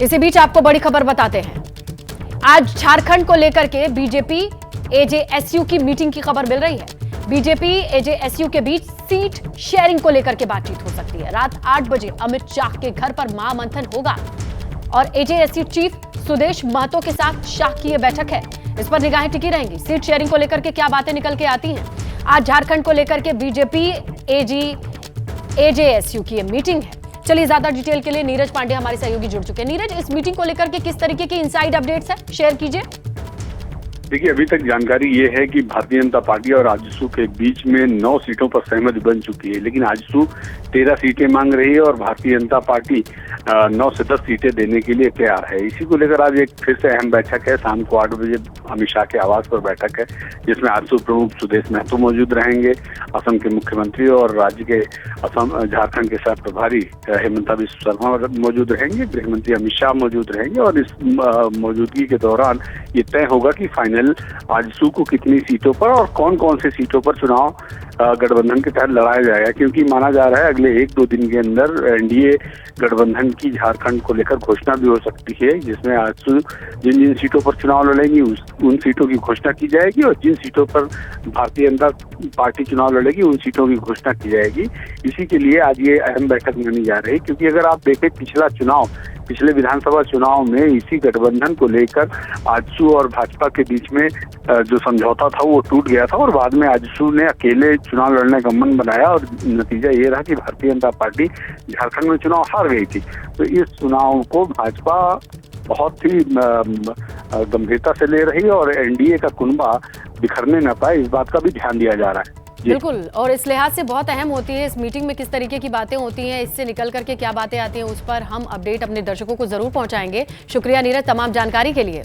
इसी बीच आपको बड़ी खबर बताते हैं। आज झारखंड को लेकर के बीजेपी एजेएसयू की मीटिंग की खबर मिल रही है। बीजेपी एजेएसयू के बीच सीट शेयरिंग को लेकर के बातचीत हो सकती है। रात 8 बजे अमित शाह के घर पर महामंथन होगा और एजेएसयू चीफ सुदेश महतो के साथ शाह की यह बैठक है। इस पर निगाहें टिकी रहेंगी। सीट शेयरिंग को लेकर के क्या बातें निकल के आती हैं। आज झारखंड को लेकर के बीजेपी एजेएसयू की यह मीटिंग है। चलिए ज्यादा डिटेल के लिए नीरज पांडे हमारे सहयोगी जुड़ चुके हैं। नीरज, इस मीटिंग को लेकर के किस तरीके की इनसाइड अपडेट्स है, शेयर कीजिए। देखिए, अभी तक जानकारी ये है कि भारतीय जनता पार्टी और आजसू के बीच में 9 सीटों पर सहमति बन चुकी है, लेकिन आजसू 13 सीटें मांग रही है और भारतीय जनता पार्टी 9 से 10 सीटें देने के लिए तैयार है। इसी को लेकर आज एक फिर से अहम बैठक है। शाम को 8 बजे अमित शाह के आवास पर बैठक है, जिसमें आजसू प्रमुख सुदेश महतो मौजूद रहेंगे, असम के मुख्यमंत्री और राज्य के झारखंड के सह प्रभारी हेमंता बिस्वा शर्मा मौजूद रहेंगे, गृह मंत्री अमित शाह मौजूद रहेंगे और इस मौजूदगी के दौरान ये तय होगा कि फाइनल आजसू को कितनी सीटों पर और कौन कौन से सीटों पर चुनाव गठबंधन के तहत लड़ाया जाएगा, क्योंकि माना जा रहा है अगले 1-2 दिन के अंदर एनडीए गठबंधन की झारखंड को लेकर घोषणा भी हो सकती है, जिसमें आजसू जिन जिन सीटों पर चुनाव लड़ेंगी उन सीटों की घोषणा की जाएगी और जिन सीटों पर भारतीय जनता पार्टी चुनाव लड़ेगी उन सीटों की घोषणा की जाएगी। इसी के लिए आज ये अहम बैठक मानी जा रही है, क्योंकि अगर आप देखें पिछले विधानसभा चुनाव में इसी गठबंधन को लेकर आजसू और भाजपा के बीच में जो समझौता था वो टूट गया था और बाद में आजसू ने अकेले चुनाव लड़ने का मन बनाया और नतीजा ये रहा कि भारतीय जनता पार्टी झारखंड में चुनाव हार गई थी। तो इस चुनाव को भाजपा बहुत ही गंभीरता से ले रही है और एनडीए का कुनबा बिखरने न पाए, इस बात का भी ध्यान दिया जा रहा है। बिल्कुल, और इस लिहाज से बहुत अहम होती है इस मीटिंग में किस तरीके की बातें होती हैं, इससे निकल करके क्या बातें आती हैं, उस पर हम अपडेट अपने दर्शकों को जरूर पहुंचाएंगे। शुक्रिया नीरज तमाम जानकारी के लिए।